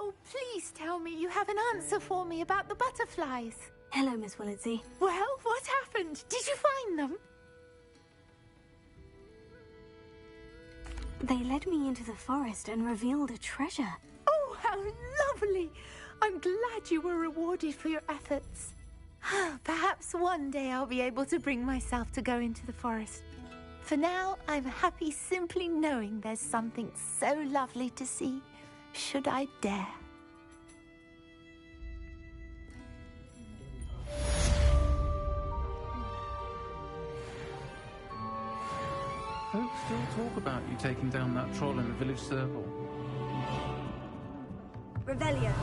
Oh, please tell me you have an answer for me about the butterflies. Hello, Miss Willitsey. Well, what happened? Did you find them? They led me into the forest and revealed a treasure. Oh, how lovely! I'm glad you were rewarded for your efforts. Perhaps one day I'll be able to bring myself to go into the forest. For now, I'm happy simply knowing there's something so lovely to see, should I dare. Folks still talk about you taking down that troll in the village circle. Revelio.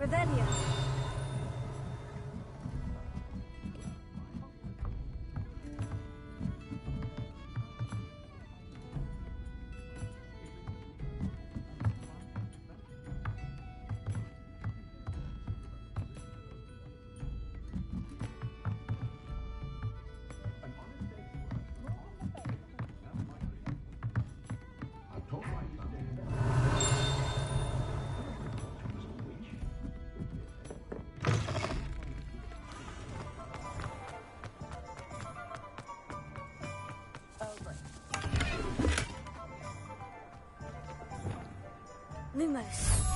Revelio. Lumos.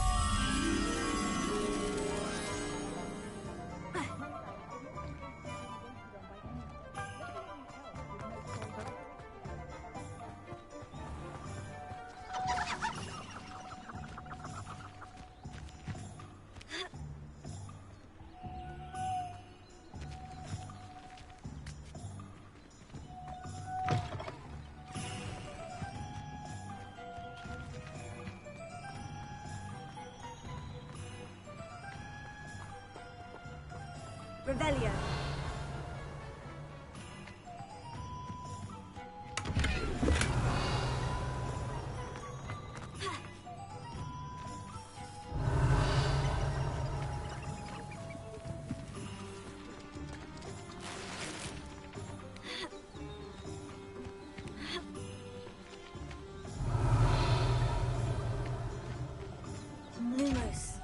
Revelio. Lumos.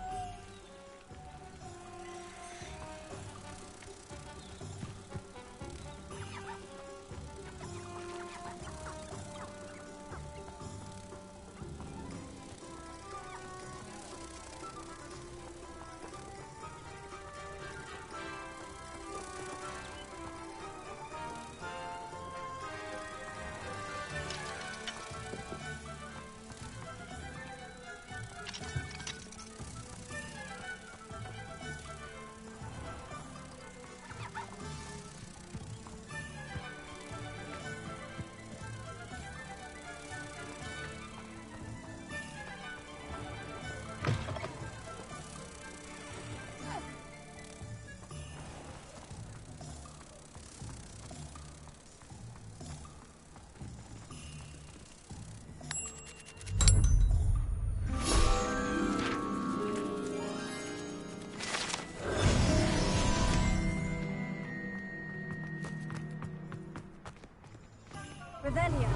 Revelio.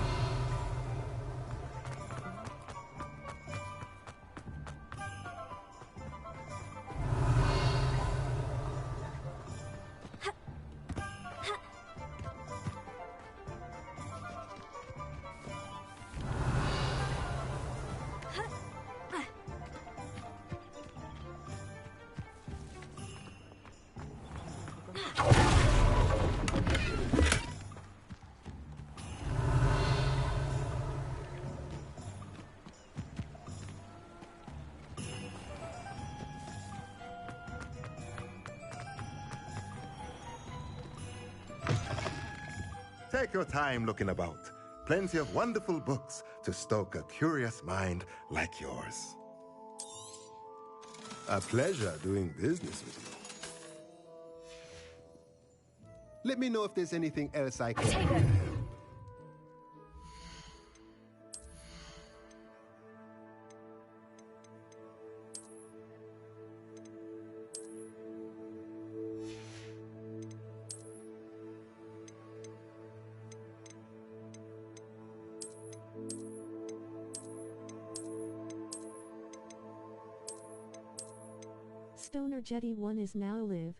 Take your time looking about. Plenty of wonderful books to stoke a curious mind like yours. A pleasure doing business with you. Let me know if there's anything else I can do. Stoner Jetty 1 is now live.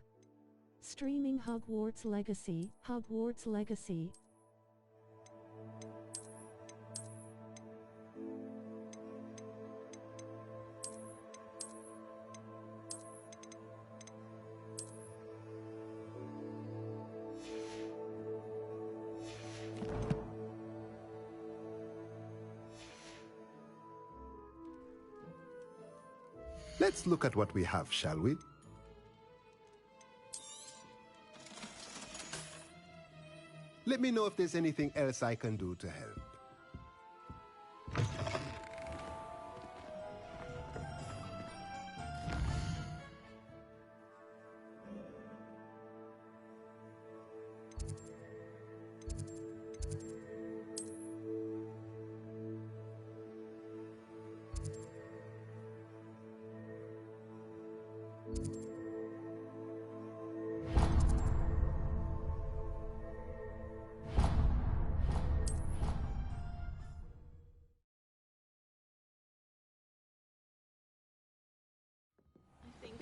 Streaming Hogwarts Legacy, Hogwarts Legacy. Let's look at what we have, shall we? Let me know if there's anything else I can do to help.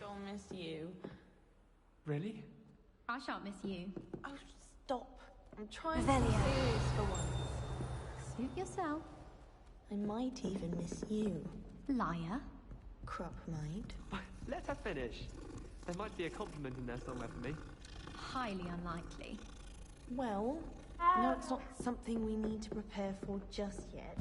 I'll miss you. Really? I shan't miss you. Oh, stop. I'm trying Revelio. to be serious for once. Suit yourself. I might even miss you. Liar. Crop might. Let her finish. There might be a compliment in there somewhere for me. Highly unlikely. Well, no, it's not something we need to prepare for just yet.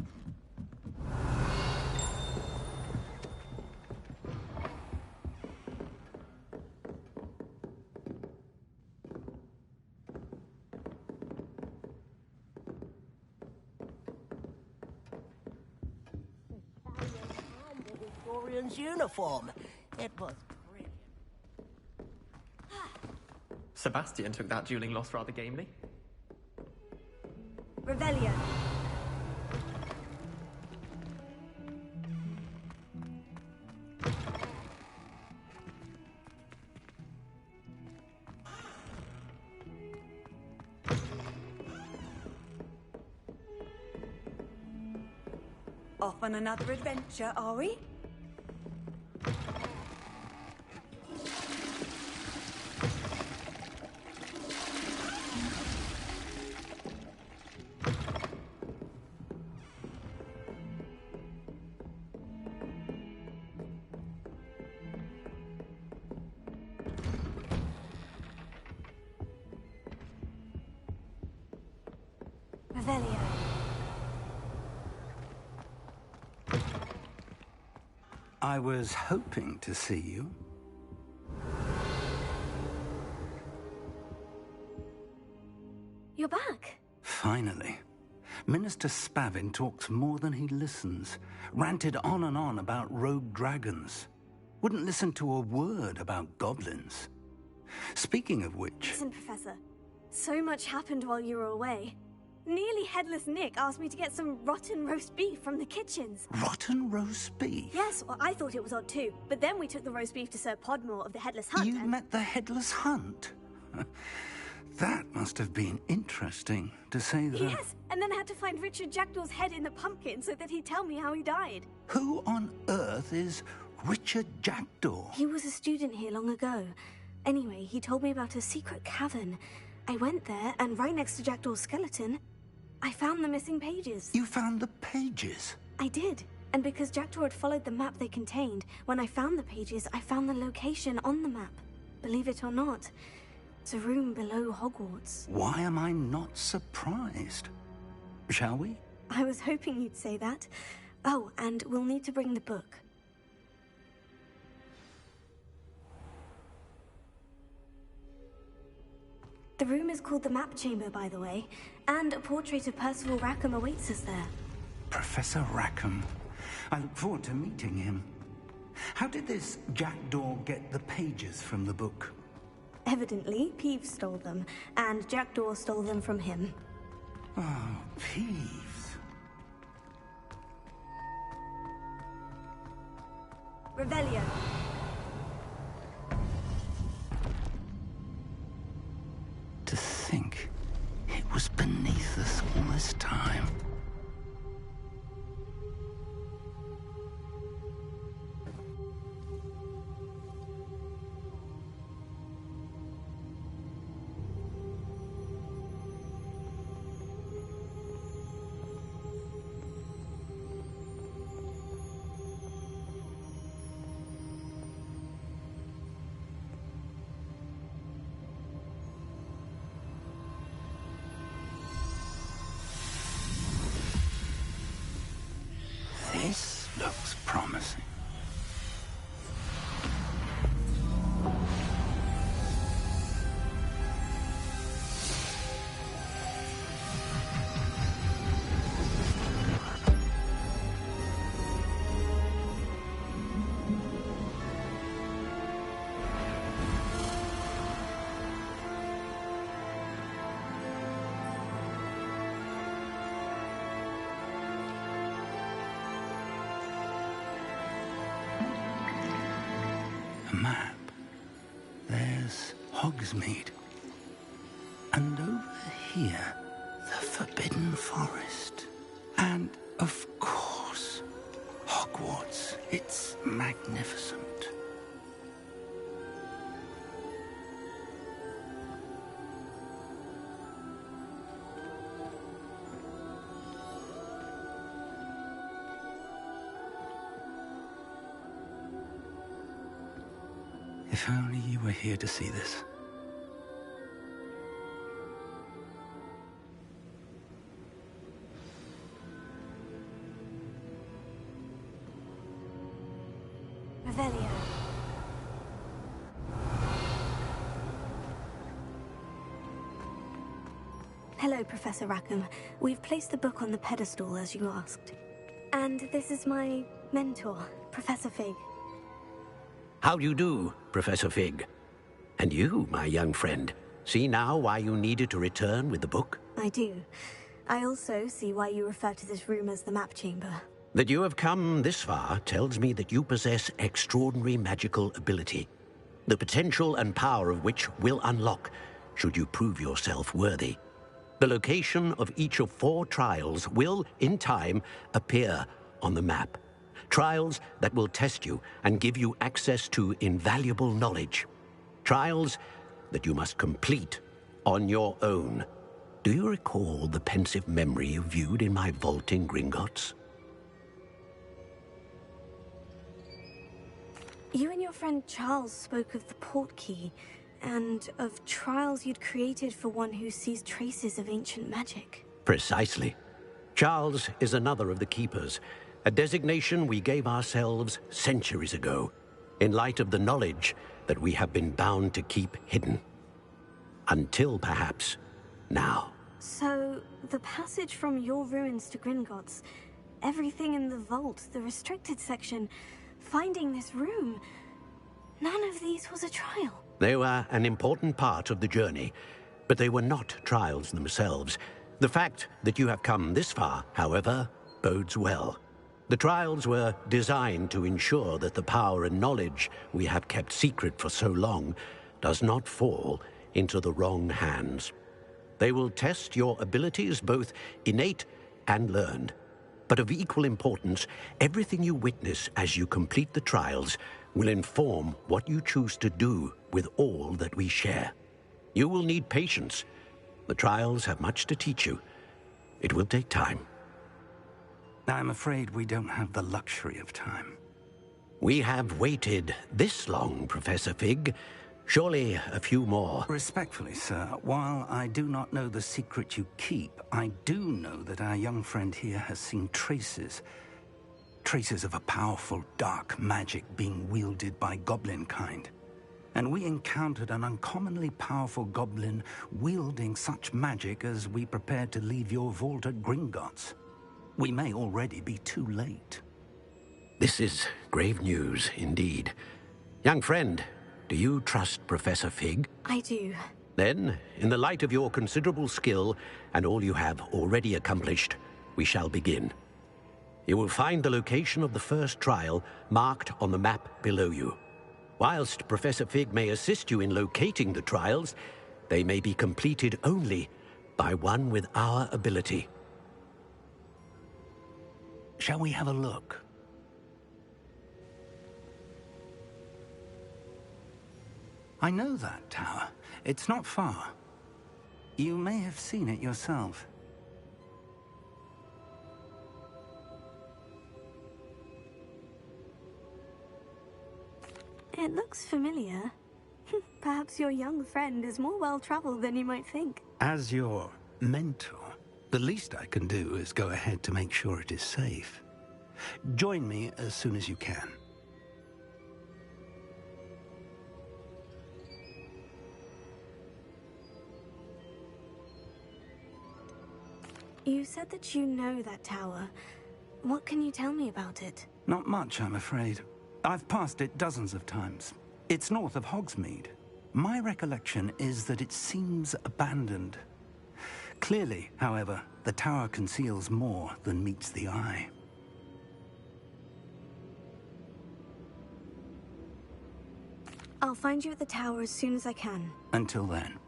Uniform. It was brilliant. Sebastian took that dueling loss rather gamely. Revelio. Off on another adventure, are we? Revelio. I was hoping to see you. You're back. Finally. Minister Spavin talks more than he listens. Ranted on and on about rogue dragons. Wouldn't listen to a word about goblins. Speaking of which... Listen, Professor. So much happened while you were away. Nearly Headless Nick asked me to get some rotten roast beef from the kitchens. Rotten roast beef? Yes, well, I thought it was odd too. But then we took the roast beef to Sir Podmore of the Headless Hunt. You met the Headless Hunt? That must have been interesting, to say the... Yes, and then I had to find Richard Jackdaw's head in the pumpkin so that he'd tell me how he died. Who on earth is Richard Jackdaw? He was a student here long ago. Anyway, he told me about a secret cavern. I went there, and right next to Jackdaw's skeleton, I found the missing pages. You found the pages? I did. And because Jackdaw had followed the map they contained, when I found the pages, I found the location on the map. Believe it or not, it's a room below Hogwarts. Why am I not surprised? Shall we? I was hoping you'd say that. Oh, and we'll need to bring the book. The room is called the Map Chamber, by the way, and a portrait of Percival Rackham awaits us there. Professor Rackham. I look forward to meeting him. How did this jackdaw get the pages from the book? Evidently, Peeves stole them, and Jackdaw stole them from him. Oh, Peeves. Revelio. To think it was beneath us all this time. This looks promising. A map. There's Hogsmeade. And over here, the Forbidden Forest. And, of course, Hogwarts. It's magnificent. If only you were here to see this. Revelio. Hello, Professor Rackham. We've placed the book on the pedestal, as you asked. And this is my mentor, Professor Fig. How do you do, Professor Fig? And you, my young friend, see now why you needed to return with the book? I do. I also see why you refer to this room as the Map Chamber. That you have come this far tells me that you possess extraordinary magical ability, the potential and power of which will unlock should you prove yourself worthy. The location of each of 4 trials will, in time, appear on the map. Trials that will test you and give you access to invaluable knowledge. Trials that you must complete on your own. Do you recall the pensive memory you viewed in my vault in Gringotts? You and your friend Charles spoke of the portkey, and of trials you'd created for one who sees traces of ancient magic. Precisely. Charles is another of the keepers, a designation we gave ourselves centuries ago, in light of the knowledge that we have been bound to keep hidden. Until, perhaps, now. So, the passage from your ruins to Gringotts, everything in the vault, the restricted section, finding this room, none of these was a trial. They were an important part of the journey, but they were not trials themselves. The fact that you have come this far, however, bodes well. The trials were designed to ensure that the power and knowledge we have kept secret for so long does not fall into the wrong hands. They will test your abilities, both innate and learned. But of equal importance, everything you witness as you complete the trials will inform what you choose to do with all that we share. You will need patience. The trials have much to teach you. It will take time. I'm afraid we don't have the luxury of time. We have waited this long, Professor Fig. Surely a few more. Respectfully, sir, while I do not know the secret you keep, I do know that our young friend here has seen traces of a powerful dark magic being wielded by goblin kind. and we encountered an uncommonly powerful goblin wielding such magic as we prepared to leave your vault at Gringotts. We may already be too late. This is grave news indeed. Young friend, do you trust Professor Fig? I do. Then, in the light of your considerable skill and all you have already accomplished, we shall begin. You will find the location of the first trial marked on the map below you. Whilst Professor Fig may assist you in locating the trials, they may be completed only by one with our ability. Shall we have a look? I know that tower. It's not far. You may have seen it yourself. It looks familiar. Perhaps your young friend is more well-traveled than you might think. As your mentor, the least I can do is go ahead to make sure it is safe. Join me as soon as you can. You said that you know that tower. What can you tell me about it? Not much, I'm afraid. I've passed it dozens of times. It's north of Hogsmeade. My recollection is that it seems abandoned. Clearly, however, the tower conceals more than meets the eye. I'll find you at the tower as soon as I can. Until then,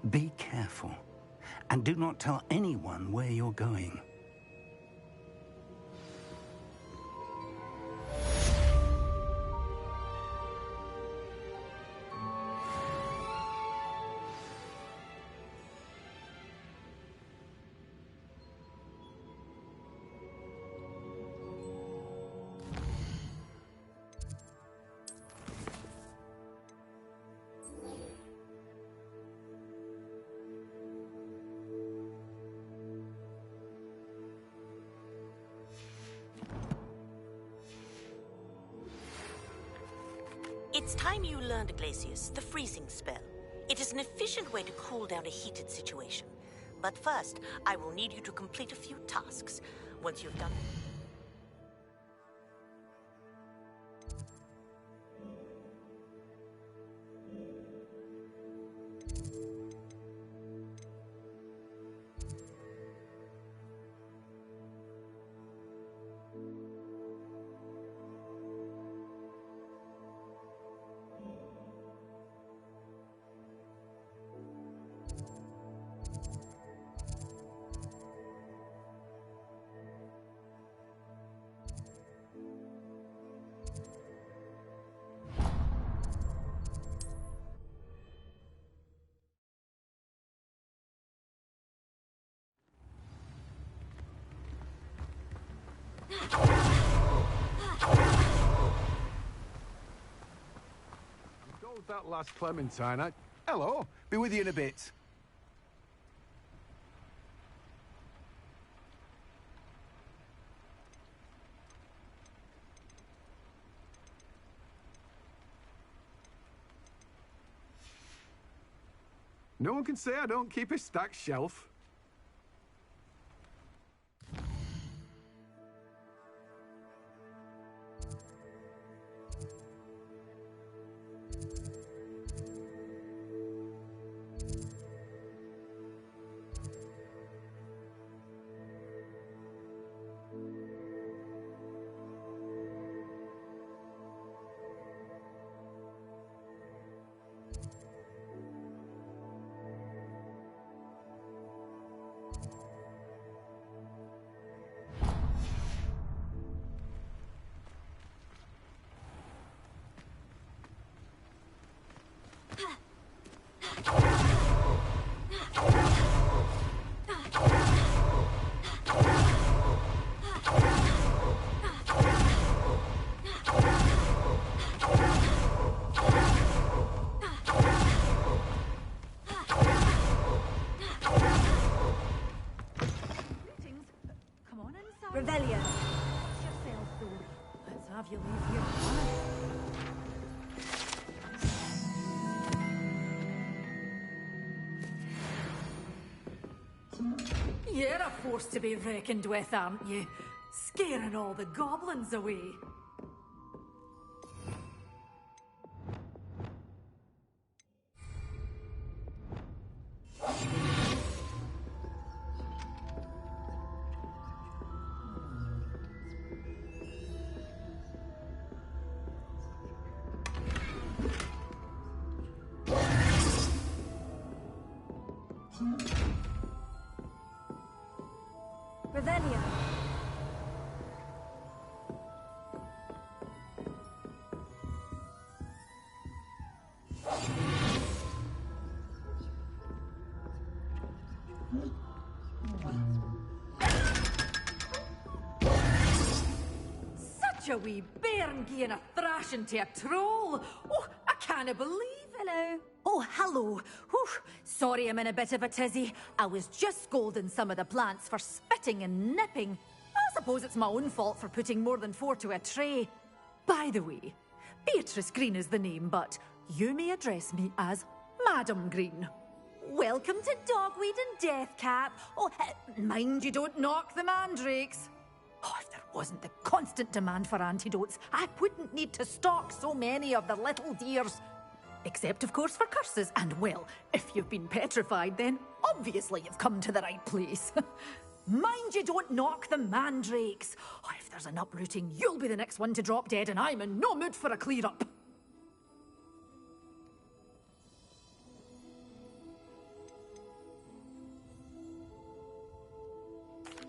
be careful. And do not tell anyone where you're going. It's time you learned, Glacius, the freezing spell. It is an efficient way to cool down a heated situation. But first, I will need you to complete a few tasks. Once you've done... That last Clementine, Hello, be with you in a bit. No one can say I don't keep a stacked shelf. You're a force to be reckoned with, aren't you? Scaring all the goblins away. Revelio. Such a wee bairn gieing a thrashing to a troll. Oh, I can't believe. Hello. Oh, hello. Whew. Sorry I'm in a bit of a tizzy. I was just scolding some of the plants for spitting and nipping. I suppose it's my own fault for putting more than 4 to a tray. By the way, Beatrice Green is the name, but you may address me as Madam Green. Welcome to Dogweed and Deathcap. Oh, mind you don't knock the mandrakes. Oh, if there wasn't the constant demand for antidotes, I wouldn't need to stock so many of the little dears. Except, of course, for curses. And, well, if you've been petrified, then obviously you've come to the right place. Mind you don't knock the mandrakes. Oh, if there's an uprooting, you'll be the next one to drop dead, and I'm in no mood for a clear-up.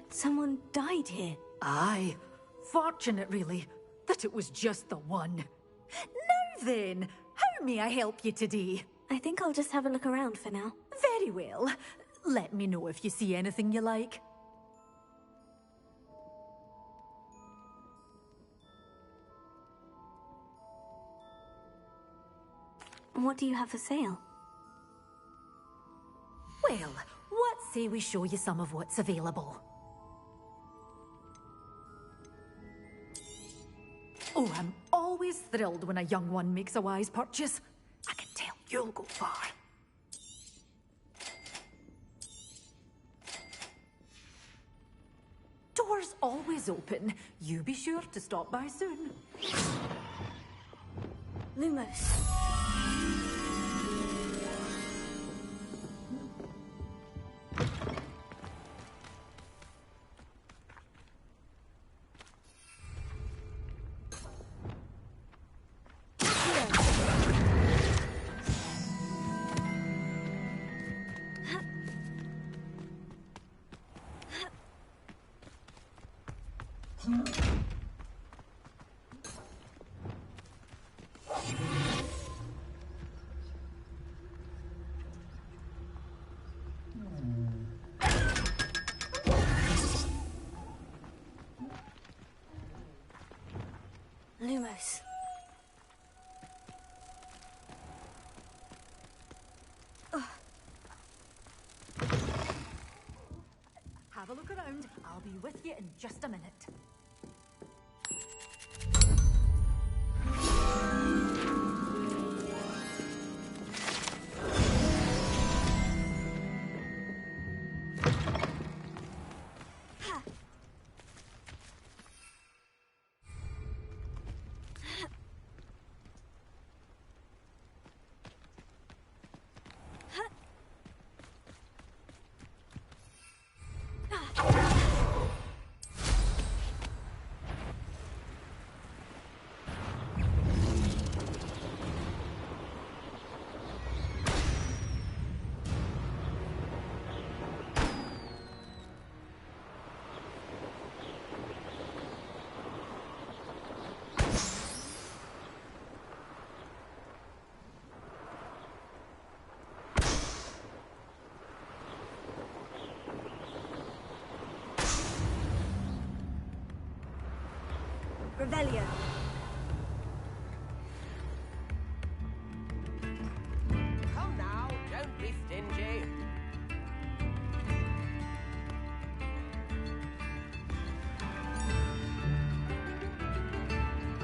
Someone died here. Aye. Fortunate, really, that it was just the one. Now then, how may I help you today? I think I'll just have a look around for now. Very well. Let me know if you see anything you like. What do you have for sale? Well, what say we show you some of what's available? Oh, I'm always thrilled when a young one makes a wise purchase. I can tell you'll go far. Doors always open. You be sure to stop by soon. Lumos. Lumos. Have a look around. I'll be with you in just a minute. Revelio. Come now, don't be stingy.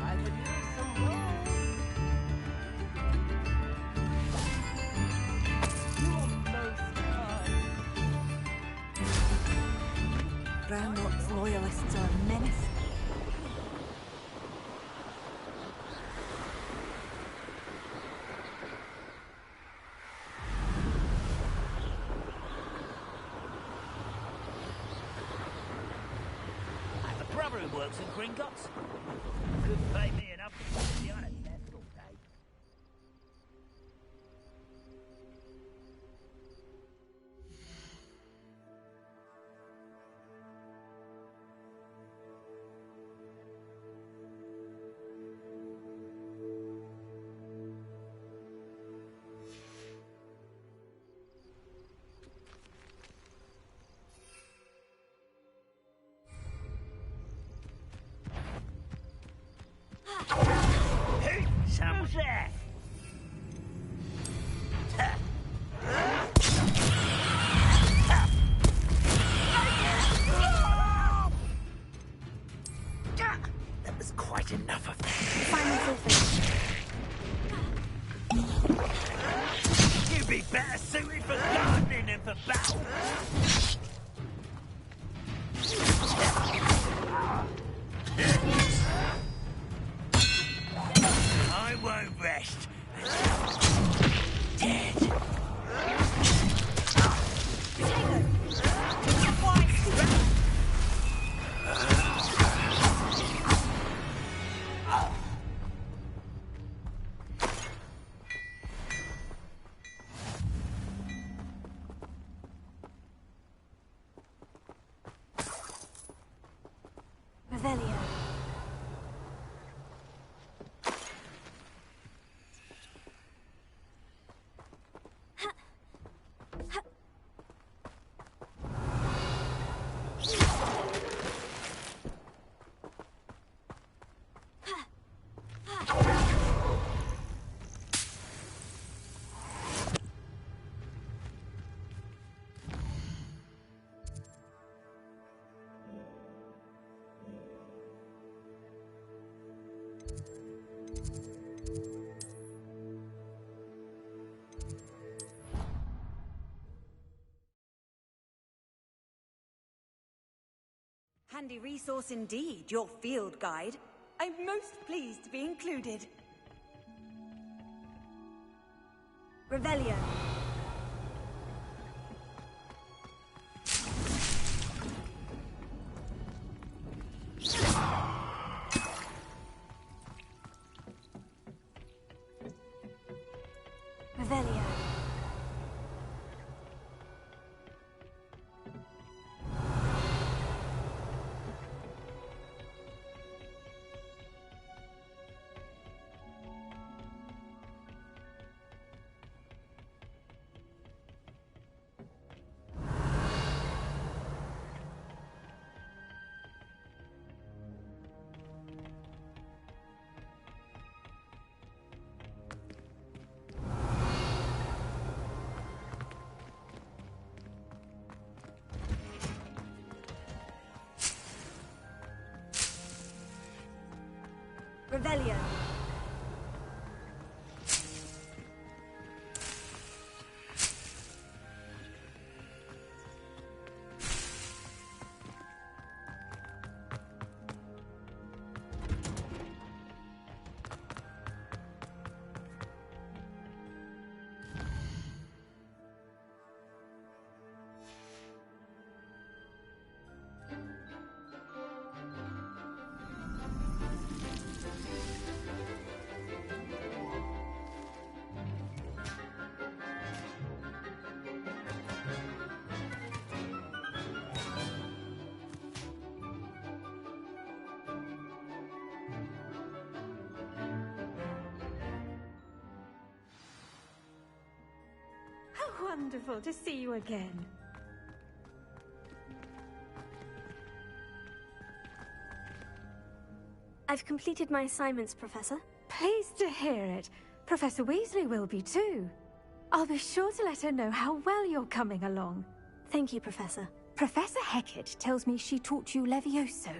I could use some gold. You're most kind. Royalists are a menace. I have a brother who works in Gringotts. Could pay me enough to put me on a left all day. Someone's there. That was quite enough of that. You'd be better suited for gardening than for battle. I won't rest. Dead. Revelio. Handy resource indeed, your field guide. I'm most pleased to be included. Revelio. Revelio. Revelio. How wonderful to see you again. I've completed my assignments, Professor. Pleased to hear it. Professor Weasley will be too. I'll be sure to let her know how well you're coming along. Thank you, Professor. Professor Hecat tells me she taught you Levioso,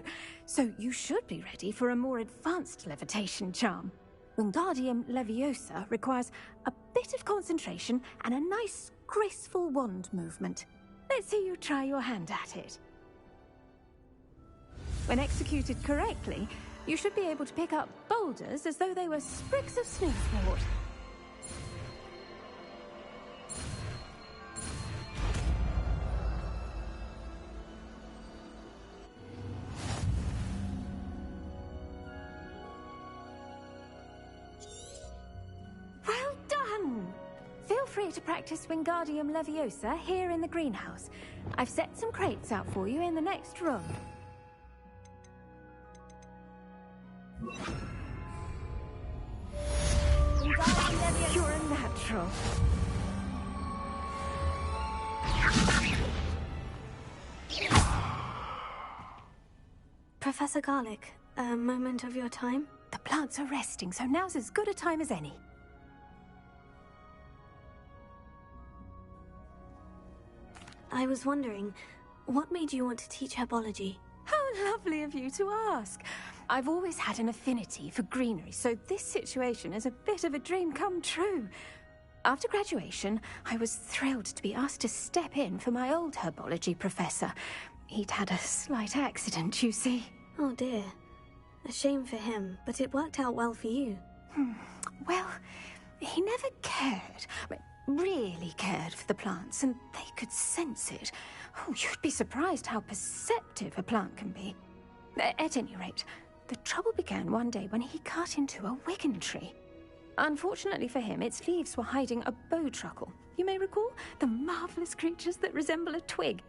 so you should be ready for a more advanced levitation charm. Wingardium Leviosa requires a bit of concentration and a nice, graceful wand movement. Let's see you try your hand at it. When executed correctly, you should be able to pick up boulders as though they were sprigs of snowfort. Well done! Feel free to practice Wingardium Leviosa here in the greenhouse. I've set some crates out for you in the next room. You're a natural. Professor Garlic, a moment of your time? The plants are resting, so now's as good a time as any. I was wondering, what made you want to teach herbology? How lovely of you to ask. I've always had an affinity for greenery, so this situation is a bit of a dream come true. After graduation, I was thrilled to be asked to step in for my old herbology professor. He'd had a slight accident, you see. Oh dear. A shame for him, but it worked out well for you. Well, he never cared, really cared for the plants, and they could sense it. Oh, you'd be surprised how perceptive a plant can be. At any rate, the trouble began one day when he cut into a wigan tree. Unfortunately for him, its leaves were hiding a bowtruckle. You may recall the marvellous creatures that resemble a twig.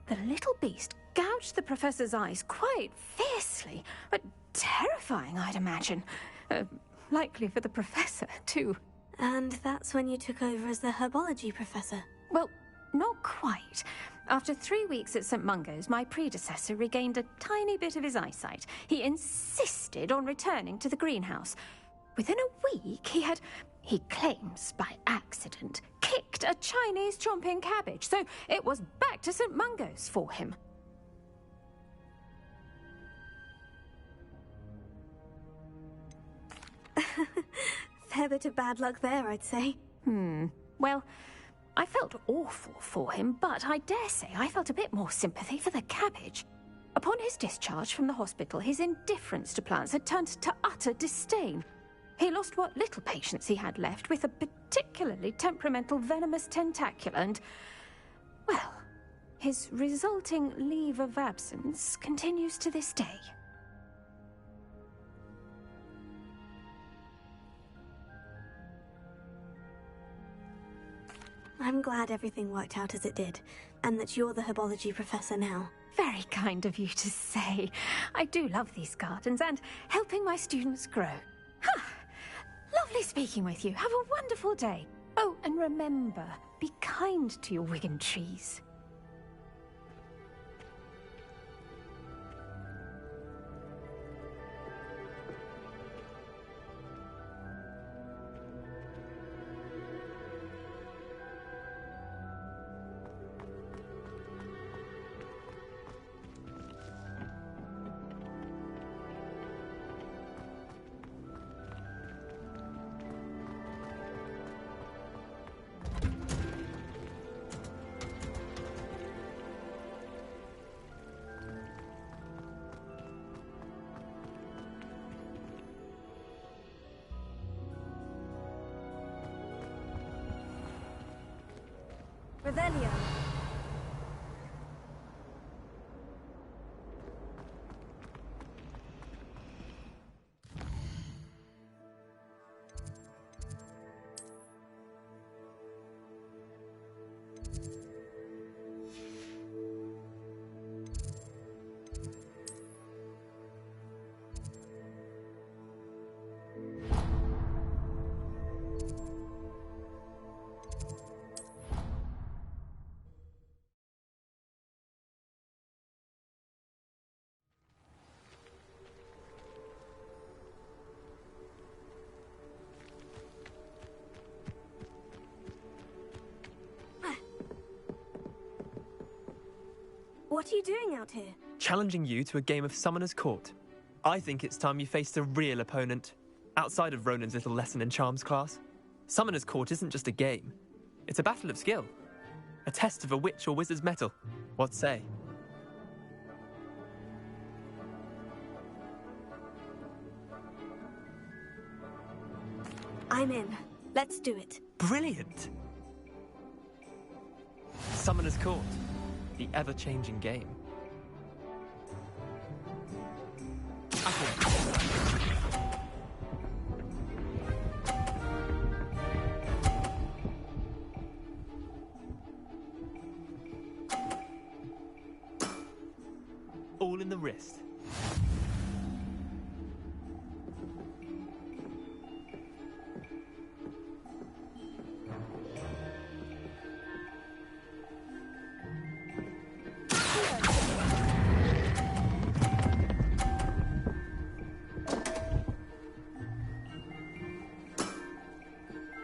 The little beast gouged the professor's eyes quite fiercely, but terrifying, I'd imagine. Likely for the professor, too. And that's when you took over as the herbology professor? Well, not quite. After 3 weeks at St. Mungo's, my predecessor regained a tiny bit of his eyesight. He insisted on returning to the greenhouse. Within a week, he claims by accident, kicked a Chinese chomping cabbage, so it was back to St. Mungo's for him. Fair bit of bad luck there, I'd say. Well, I felt awful for him, but I dare say I felt a bit more sympathy for the cabbage. Upon his discharge from the hospital, his indifference to plants had turned to utter disdain. He lost what little patience he had left with a particularly temperamental venomous tentacula and, well, his resulting leave of absence continues to this day. I'm glad everything worked out as it did, and that you're the herbology professor now. Very kind of you to say. I do love these gardens and helping my students grow. Lovely speaking with you. Have a wonderful day. Oh, and remember, be kind to your wigan trees. Revelio. What are you doing out here? Challenging you to a game of Summoner's Court. I think it's time you faced a real opponent, outside of Ronan's little lesson in charms class. Summoner's Court isn't just a game. It's a battle of skill. A test of a witch or wizard's mettle. What say? I'm in. Let's do it. Brilliant! Summoner's Court, the ever-changing game. All in the wrist.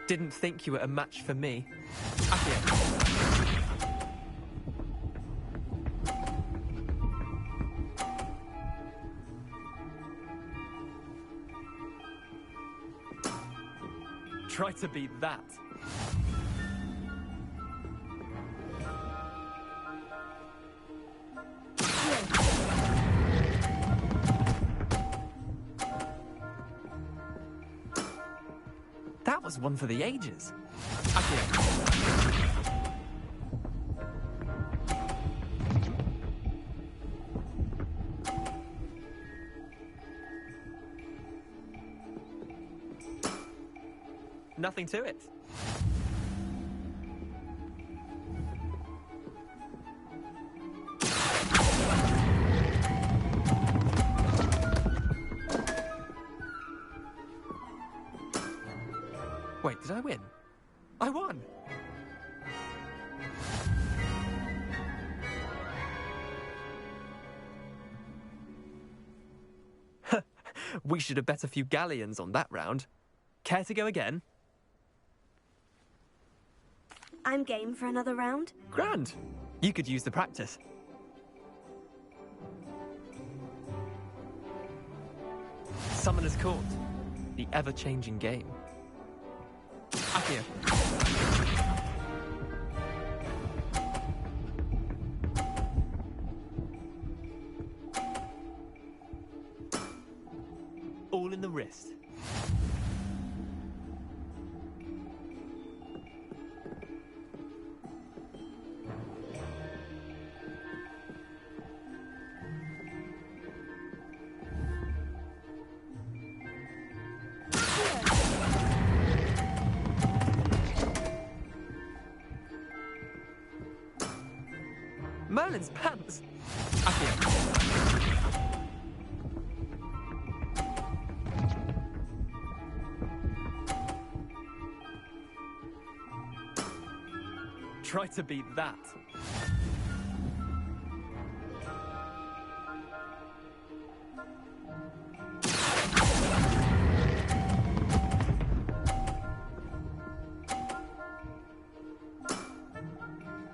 Didn't think you were a match for me. Try to beat that. That was one for the ages. Nothing to it. Wait, did I win? I won! We should have bet a few galleons on that round. Care to go again? I'm game for another round. Grand! You could use the practice. Summoner's Court, the ever-changing game. Accio. All in the wrist. Merlin's pants! Try to beat that.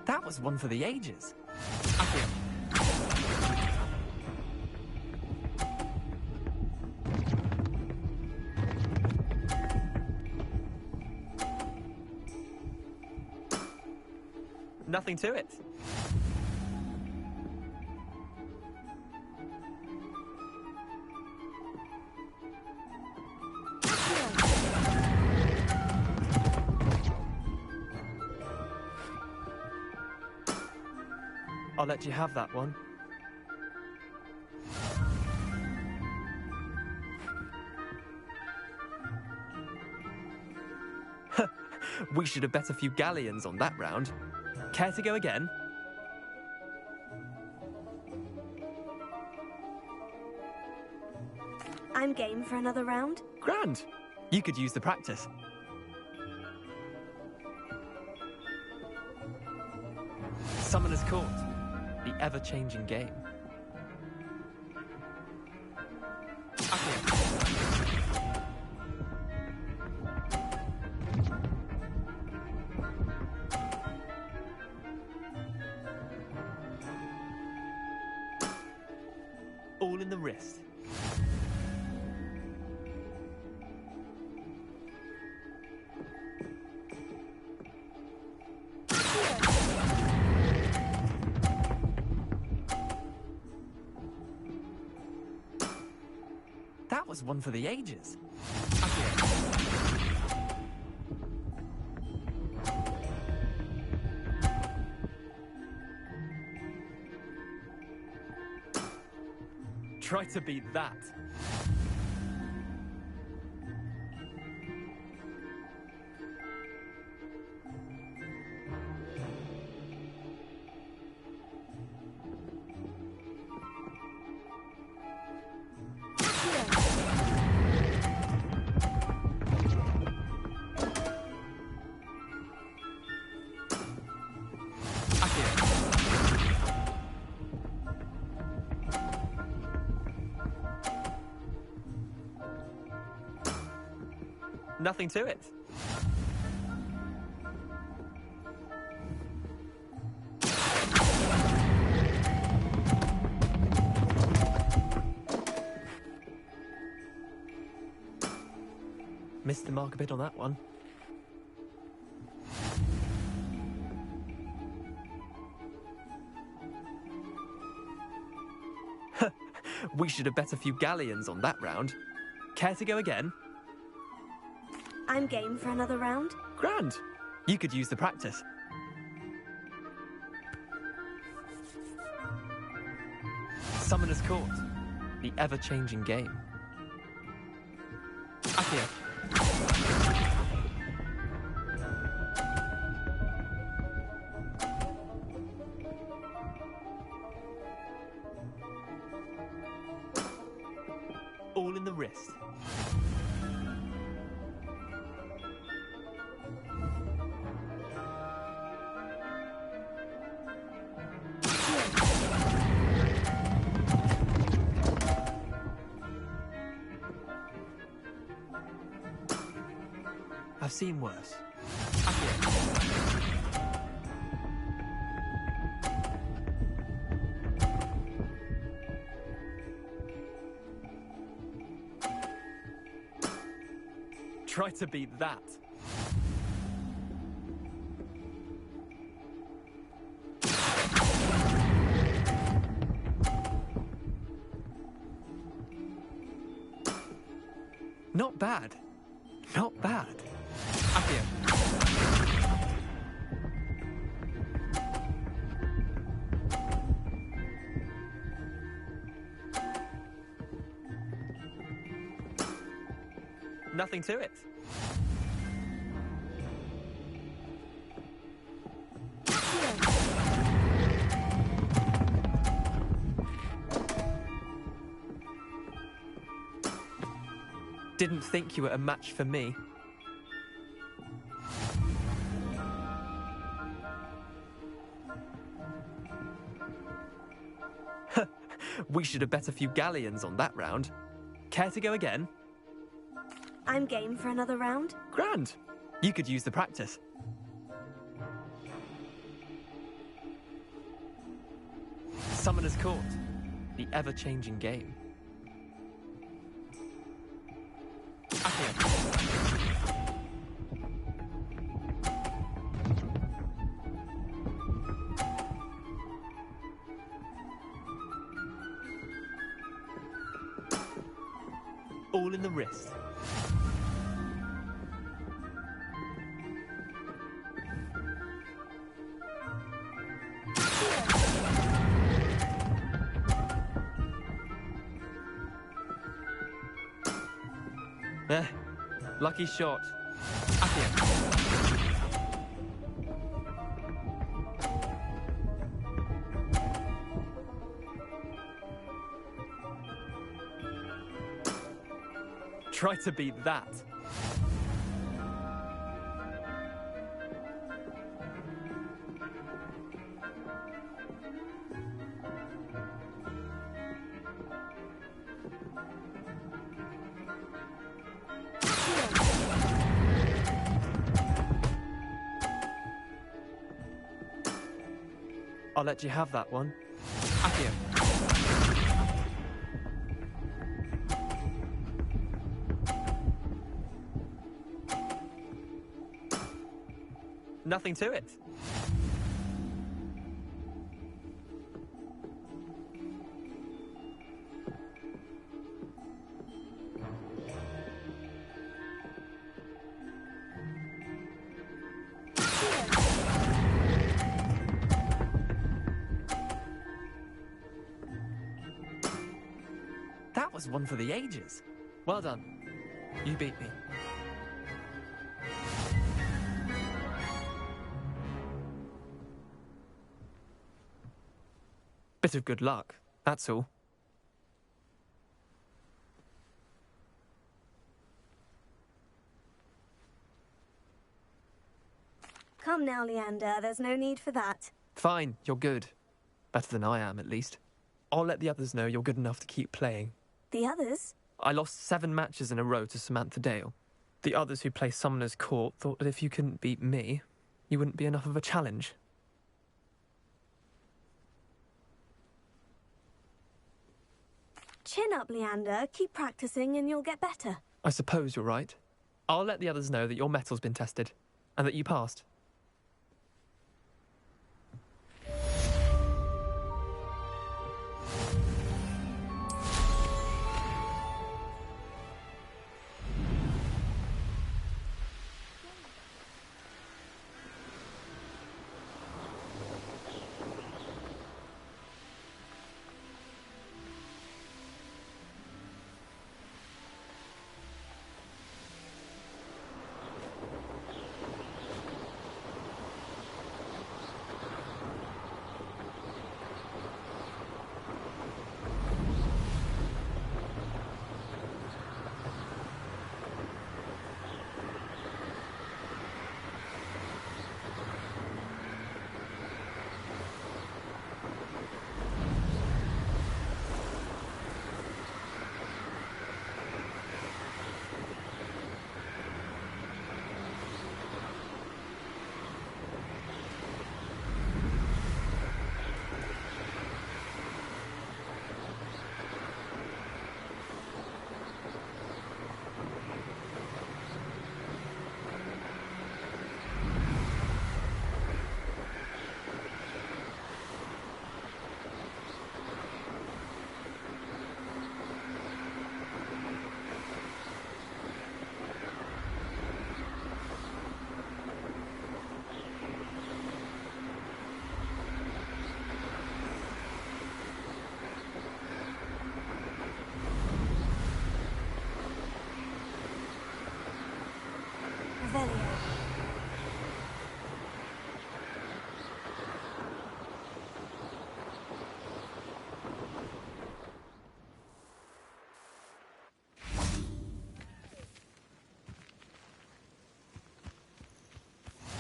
That was one for the ages. Nothing to it. I'll let you have that one. We should have bet a few galleons on that round. Care to go again? I'm game for another round. Grand! You could use the practice. Summoner's Court, the ever-changing game. All in the wrist. That was one for the ages. Try to beat that. Nothing to it. Missed the mark a bit on that one. We should have bet a few galleons on that round. Care to go again? I'm game for another round. Grand. You could use the practice. Summoner's Court. The ever-changing game. Accio. All in the wrist. I've seen worse. Try to beat that. Not bad. Not bad. Accio. Nothing to it. Didn't think you were a match for me. We should have bet a few galleons on that round. Care to go again? I'm game for another round. Grand. You could use the practice. Summoner's Court. The ever-changing game. Accio. All in the wrist. Lucky shot. Accio. Try to beat that. I'll let you have that one. Accio. Nothing to it. was one for the ages. Well done. You beat me. Bit of good luck, that's all. Come now, Leander, there's no need for that. Fine, you're good. Better than I am, at least. I'll let the others know you're good enough to keep playing. The others? I lost 7 matches in a row to Samantha Dale. The others who play Summoner's Court thought that if you couldn't beat me, you wouldn't be enough of a challenge. Chin up, Leander. Keep practicing and you'll get better. I suppose you're right. I'll let the others know that your metal's been tested, and that you passed.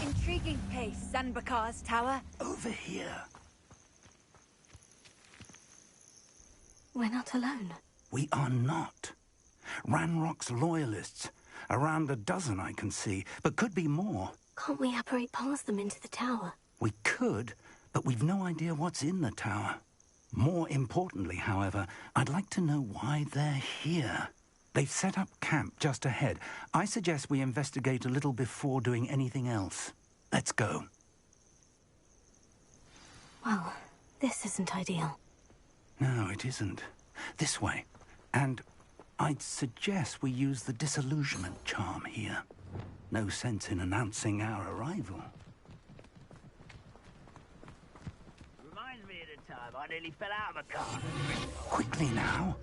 Intriguing pace, Sanbakar's tower. Over here. We're not alone. We are not. Ranrock's loyalists. Around a dozen I can see, but could be more. Can't we apparate past them into the tower? We could, but we've no idea what's in the tower. More importantly, however, I'd like to know why they're here. They've set up camp just ahead. I suggest we investigate a little before doing anything else. Let's go. Well, this isn't ideal. No, it isn't. This way. And I'd suggest we use the disillusionment charm here. No sense in announcing our arrival. Reminds me of the time I nearly fell out of a car. Quickly now.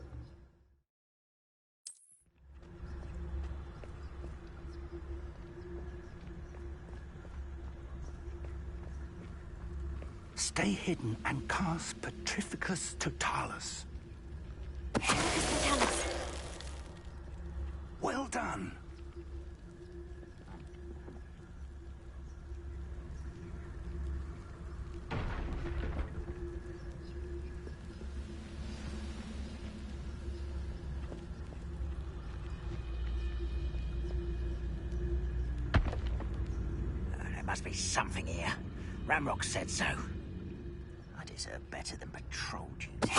Stay hidden and cast Petrificus Totalis. Well done. There must be something here. Ramrock said so. I deserve better than patrol duty.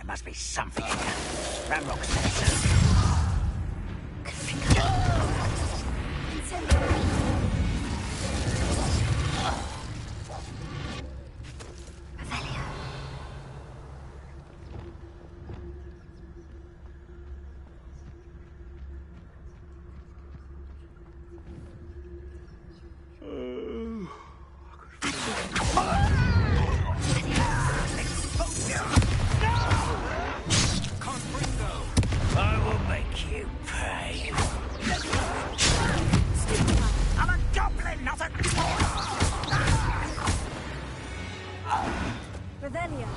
There must be something here. Ramrock said so. I will make you pay. I'm a goblin, not a Revelio.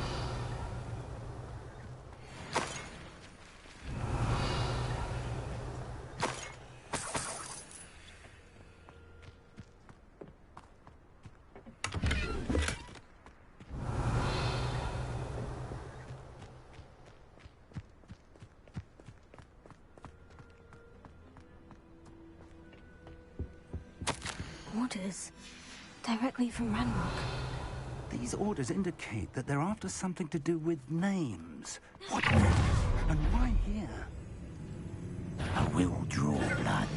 Orders directly from Ranrock. These orders indicate that they're after something to do with names. What names? And why here? I will draw blood.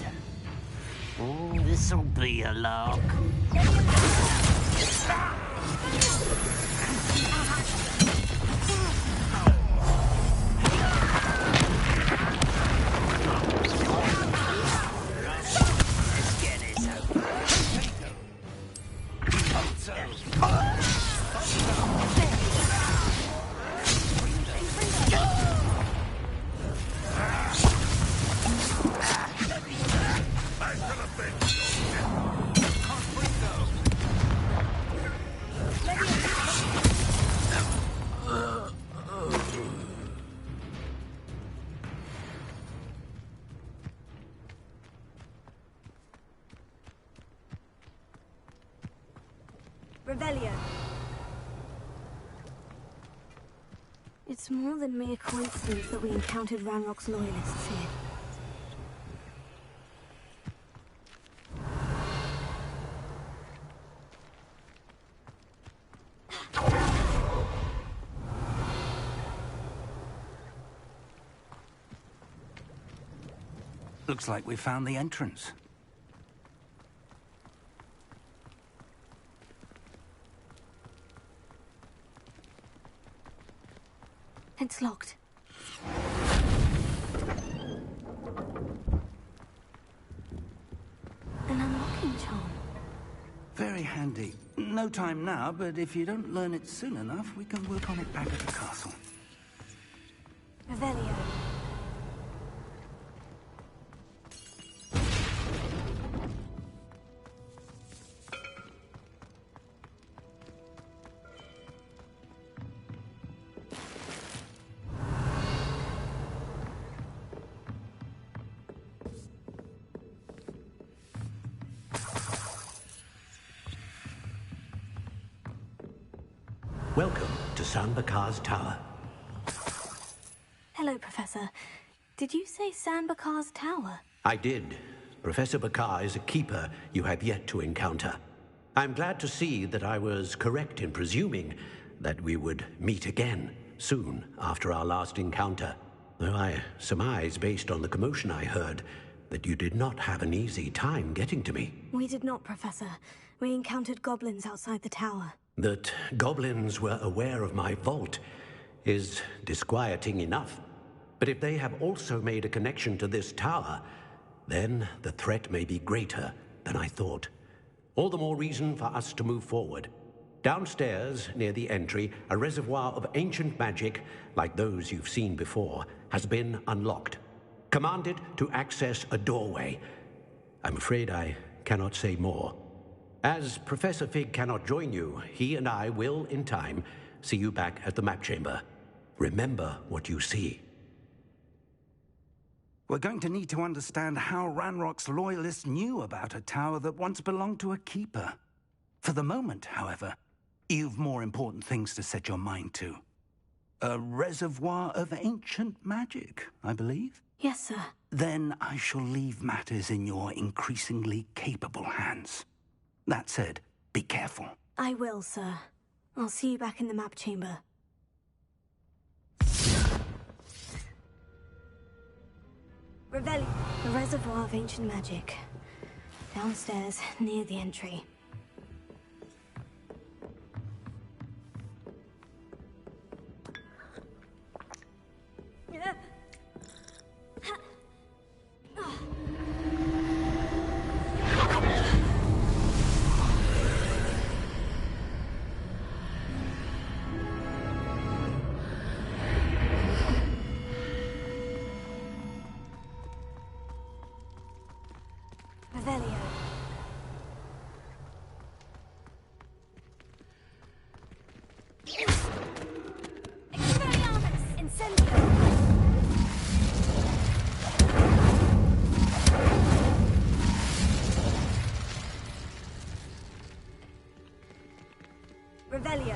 Oh, this'll be a lark. Let's get this over. Revelio. It's more than mere coincidence that we encountered Ranrock's loyalists here. Looks like we found the entrance. It's locked. An unlocking charm. Very handy. No time now, but if you don't learn it soon enough, we can work on it back at the castle. Revelio. Welcome to Sanbakar's Tower. Hello, Professor. Did you say Sanbakar's Tower? I did. Professor Bakar is a keeper you have yet to encounter. I'm glad to see that I was correct in presuming that we would meet again soon after our last encounter. Though I surmise, based on the commotion I heard, that you did not have an easy time getting to me. We did not, Professor. We encountered goblins outside the tower. That goblins were aware of my vault is disquieting enough. But if they have also made a connection to this tower, then the threat may be greater than I thought. All the more reason for us to move forward. Downstairs, near the entry, a reservoir of ancient magic, like those you've seen before, has been unlocked. Commanded to access a doorway. I'm afraid I cannot say more. As Professor Fig cannot join you, he and I will, in time, see you back at the map chamber. Remember what you see. We're going to need to understand how Ranrock's loyalists knew about a tower that once belonged to a keeper. For the moment, however, you've more important things to set your mind to. A reservoir of ancient magic, I believe? Yes, sir. Then I shall leave matters in your increasingly capable hands. That said, be careful. I will, sir. I'll see you back in the map chamber. Revelio. The reservoir of ancient magic. Downstairs, near the entry. Revelio. Expelliarmus! Incendio! Revelio.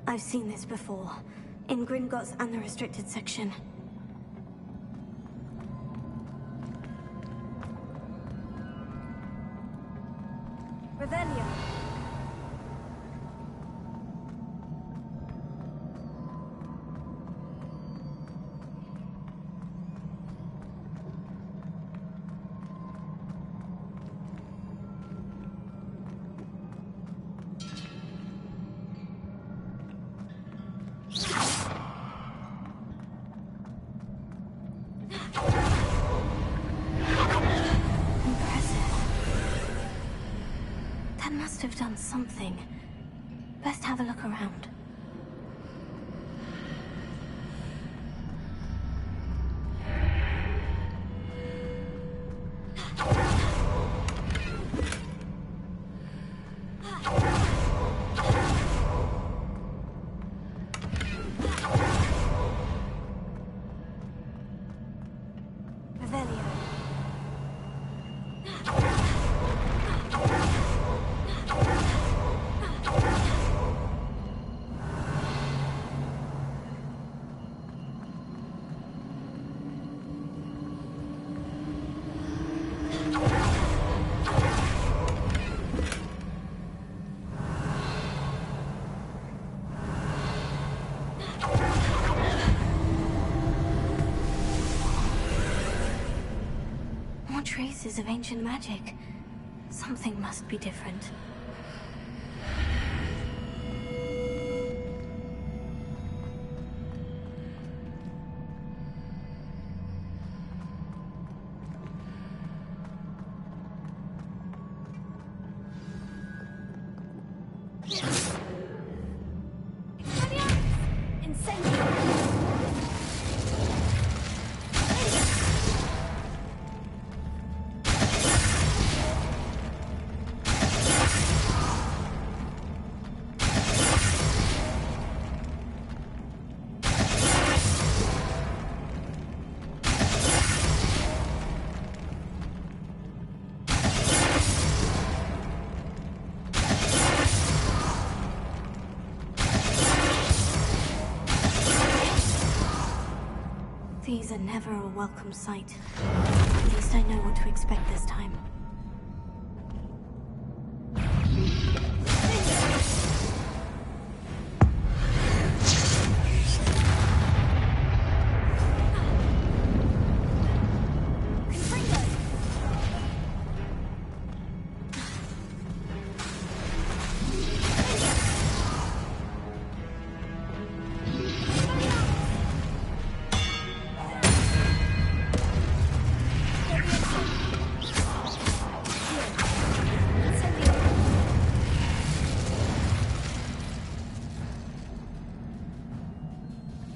I've seen this before, in Gringotts and the restricted section. Revelio. That must have done something. Best have a look around. Revelio. More traces of ancient magic. Something must be different. These are never a welcome sight. At least I know what to expect this time.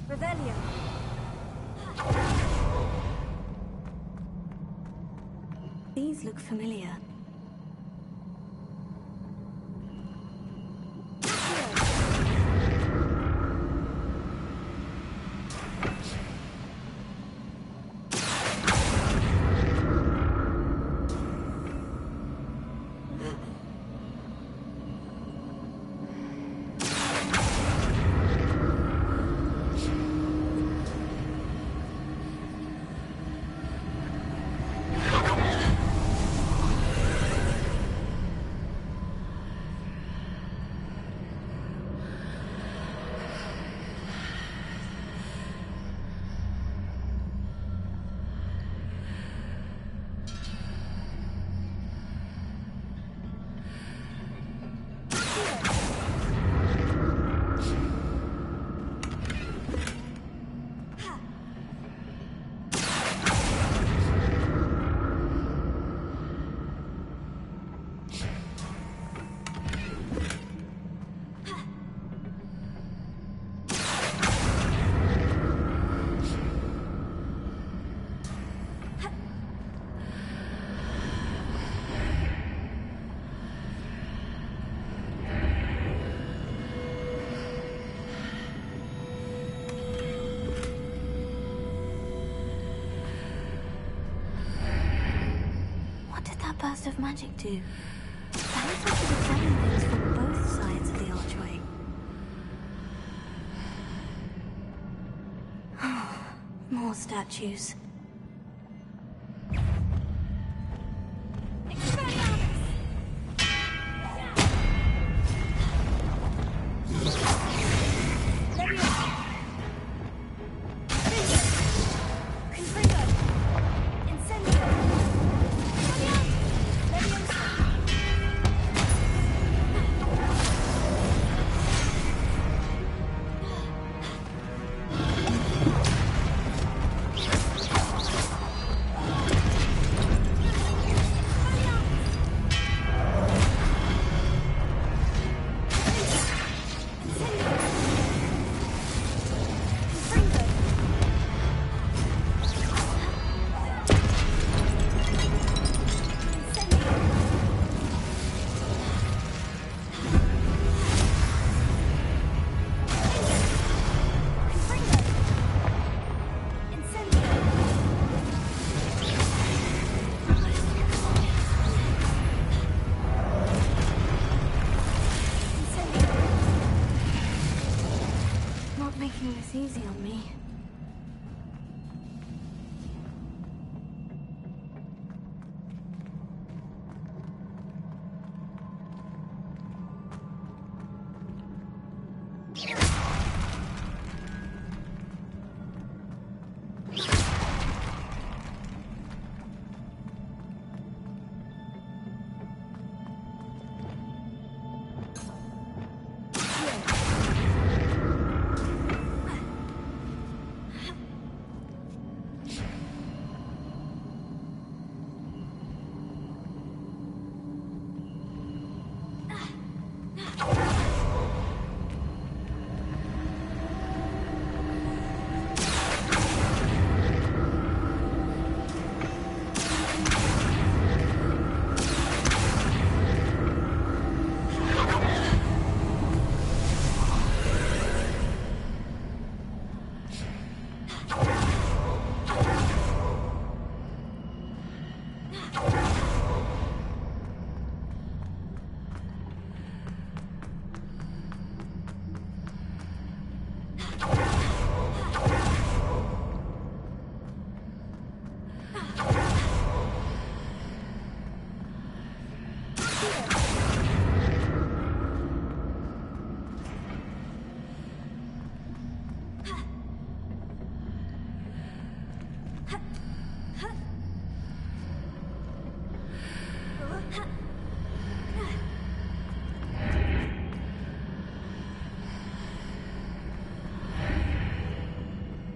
Revelio. These look familiar. burst of magic do? Perhaps I should examine things from both sides of the archway. More statues. Easy on me.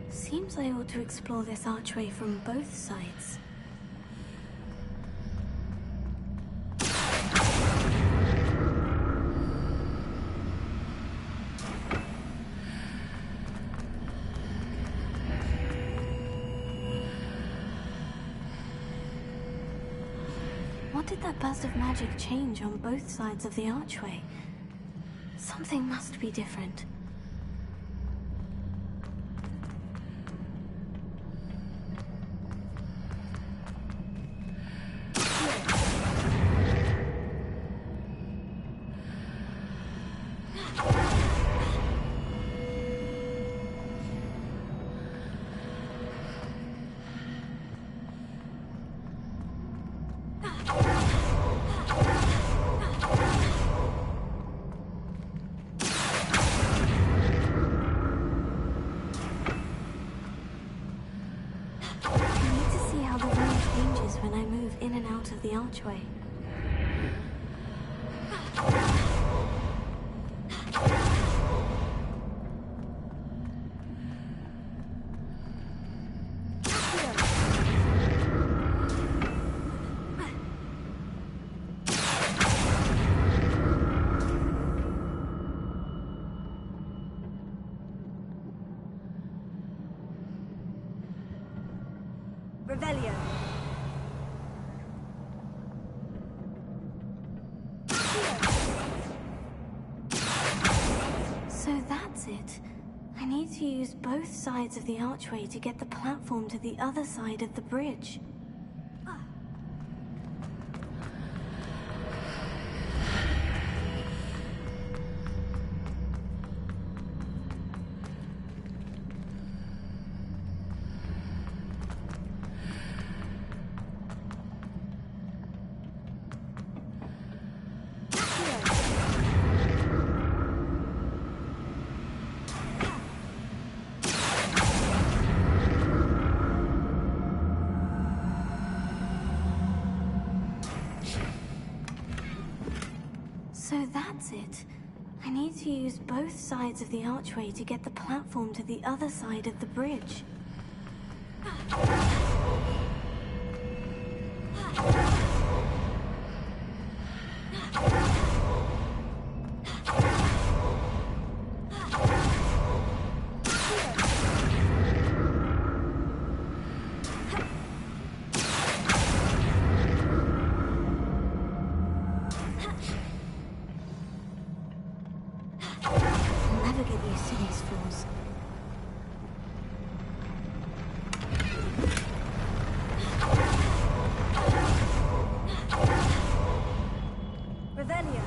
Seems I ought to explore this archway from both sides. What did that burst of magic change on both sides of the archway? Something must be different. When I move in and out of the archway. Revelio. So that's it. I need to use both sides of the archway to get the platform to the other side of the bridge. So that's it. I need to use both sides of the archway to get the platform to the other side of the bridge. I'll never get used to these floors. Revelio.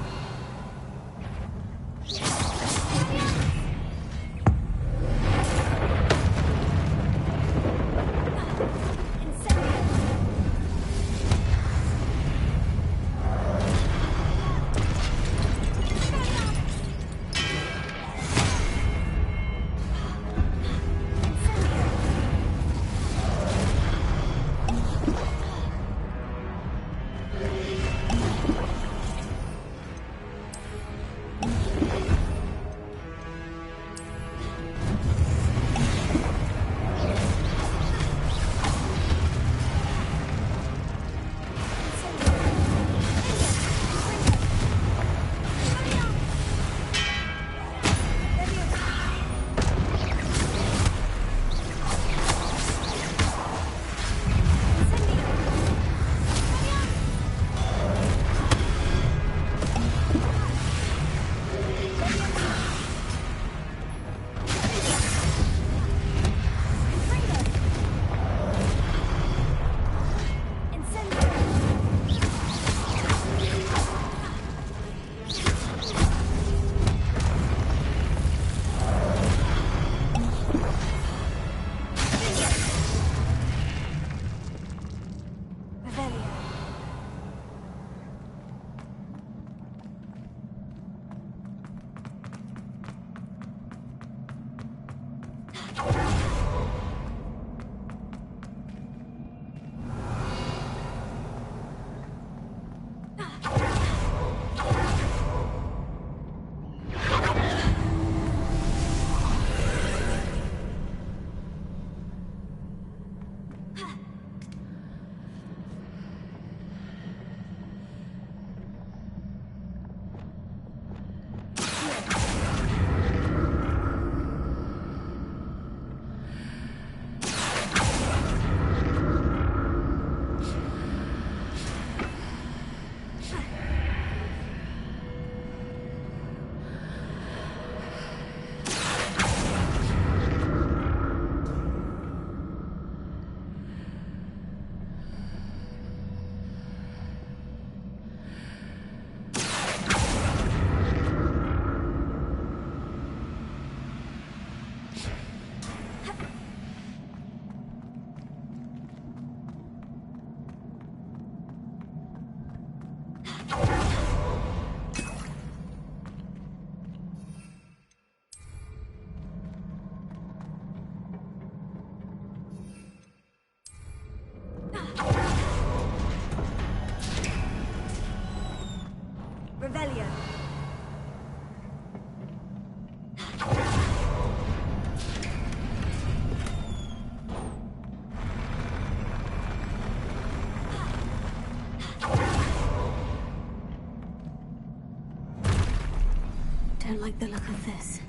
Revelio. Don't like the look of this.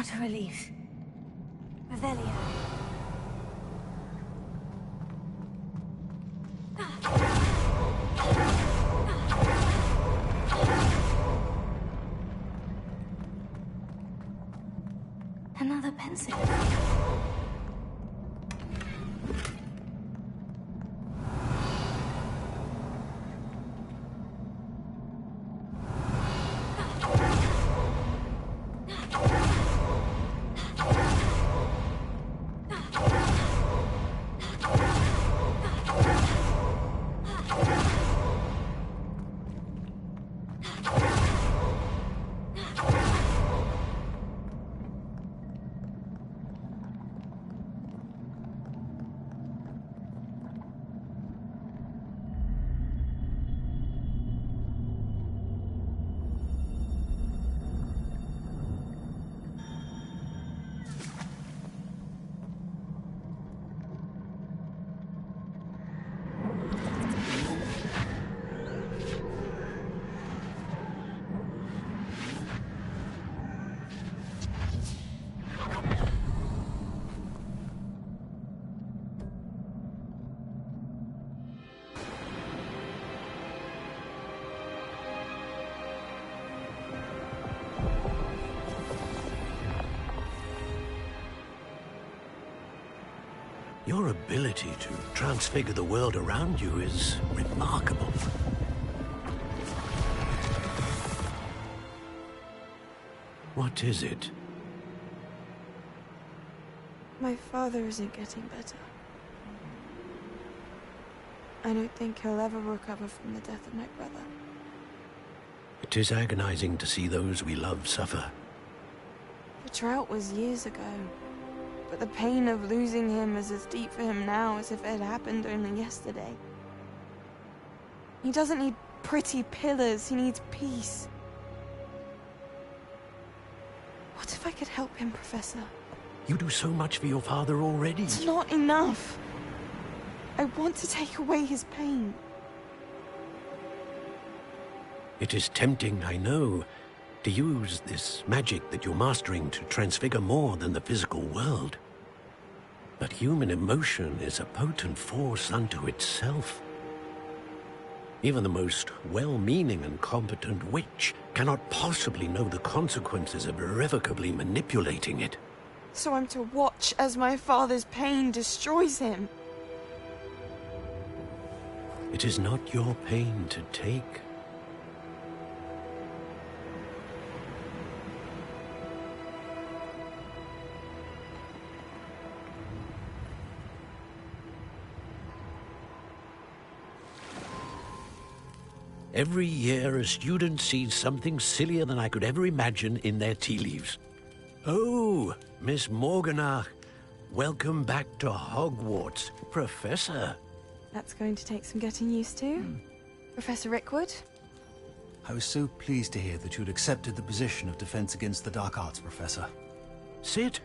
What a relief. Revelio. Another pencil. Your ability to transfigure the world around you is remarkable. What is it? My father isn't getting better. I don't think he'll ever recover from the death of my brother. It is agonizing to see those we love suffer. The drought was years ago, but the pain of losing him is as deep for him now as if it had happened only yesterday. He doesn't need pretty pillars, he needs peace. What if I could help him, Professor? You do so much for your father already. It's not enough. I want to take away his pain. It is tempting, I know, to use this magic that you're mastering to transfigure more than the physical world. But human emotion is a potent force unto itself. Even the most well-meaning and competent witch cannot possibly know the consequences of irrevocably manipulating it. So I'm to watch as my father's pain destroys him. It is not your pain to take. Every year, a student sees something sillier than I could ever imagine in their tea leaves. Oh, Miss Morganach, welcome back to Hogwarts, Professor. That's going to take some getting used to. Professor Rickwood? I was so pleased to hear that you'd accepted the position of Defense Against the Dark Arts, Professor. Sit,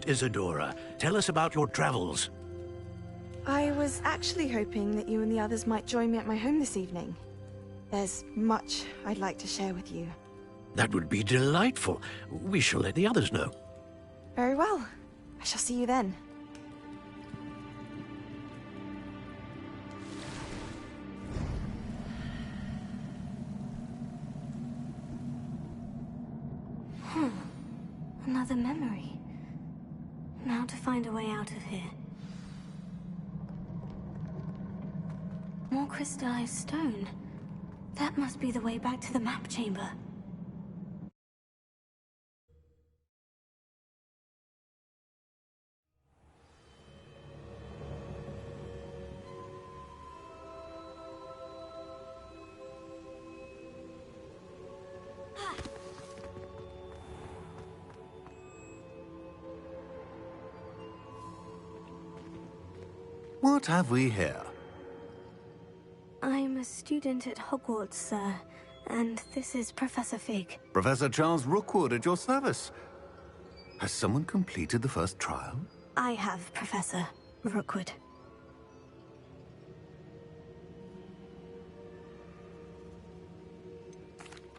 Isadora. Tell us about your travels. I was actually hoping that you and the others might join me at my home this evening. There's much I'd like to share with you. That would be delightful. We shall let the others know. Very well. I shall see you then. Another memory. Now to find a way out of here. More crystallized stone. That must be the way back to the map chamber. What have we here? I'm a student at Hogwarts, sir, and this is Professor Fig. Professor Charles Rookwood at your service. Has someone completed the first trial? I have, Professor Rookwood.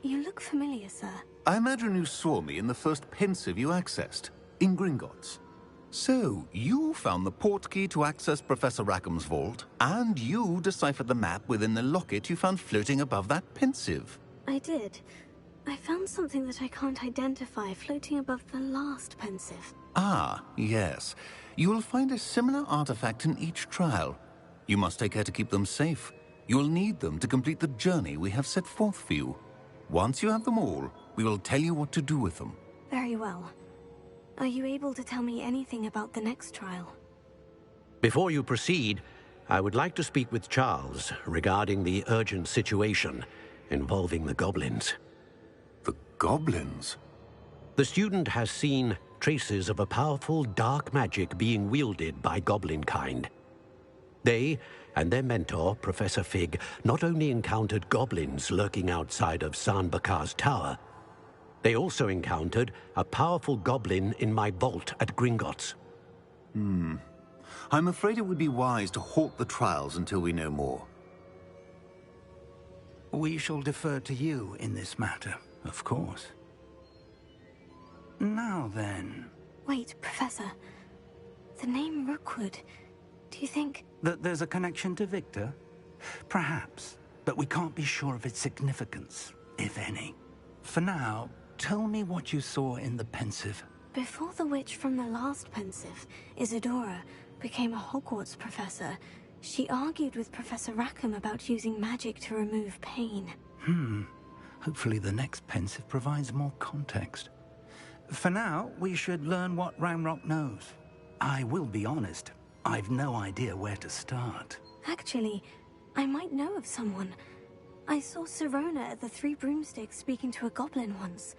You look familiar, sir. I imagine you saw me in the first pensive you accessed, in Gringotts. So, you found the portkey to access Professor Rackham's vault, and you deciphered the map within the locket you found floating above that pensive. I did. I found something that I can't identify floating above the last pensive. Ah, yes. You will find a similar artifact in each trial. You must take care to keep them safe. You will need them to complete the journey we have set forth for you. Once you have them all, we will tell you what to do with them. Very well. Are you able to tell me anything about the next trial? Before you proceed, I would like to speak with Charles regarding the urgent situation involving the goblins. The goblins? The student has seen traces of a powerful dark magic being wielded by goblin kind. They and their mentor, Professor Fig, not only encountered goblins lurking outside of San Bakar's tower, they also encountered a powerful goblin in my vault at Gringotts. I'm afraid it would be wise to halt the trials until we know more. We shall defer to you in this matter, of course. Now then... Wait, Professor. The name Rookwood. Do you think... That there's a connection to Victor? Perhaps, but we can't be sure of its significance, if any. For now, tell me what you saw in the pensive. Before the witch from the last pensive, Isadora, became a Hogwarts professor, she argued with Professor Rackham about using magic to remove pain. Hopefully the next pensive provides more context. For now, we should learn what Ramrock knows. I will be honest, I've no idea where to start. Actually, I might know of someone. I saw Sirona at the Three Broomsticks speaking to a goblin once.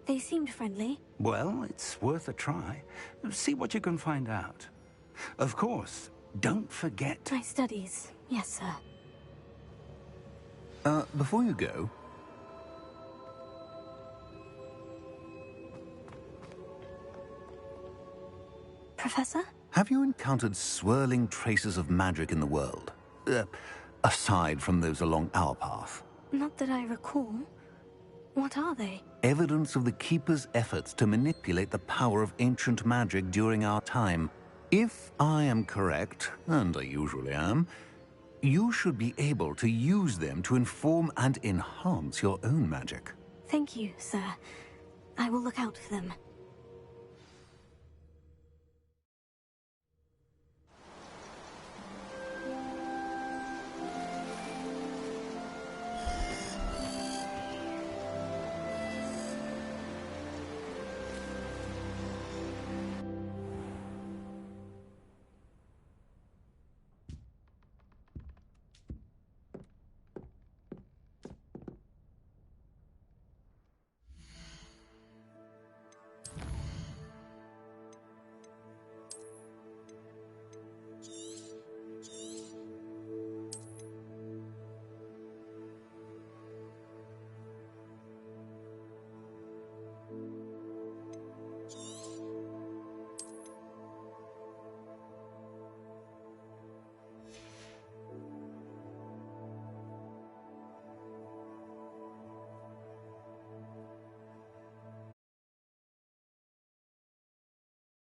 They seemed friendly. Well, it's worth a try. See what you can find out. Of course, don't forget... My studies. Yes, sir. Before you go... Professor? Have you encountered swirling traces of magic in the world? Aside from those along our path? Not that I recall. What are they? Evidence of the Keeper's efforts to manipulate the power of ancient magic during our time. If I am correct, and I usually am, you should be able to use them to inform and enhance your own magic. Thank you, sir. I will look out for them.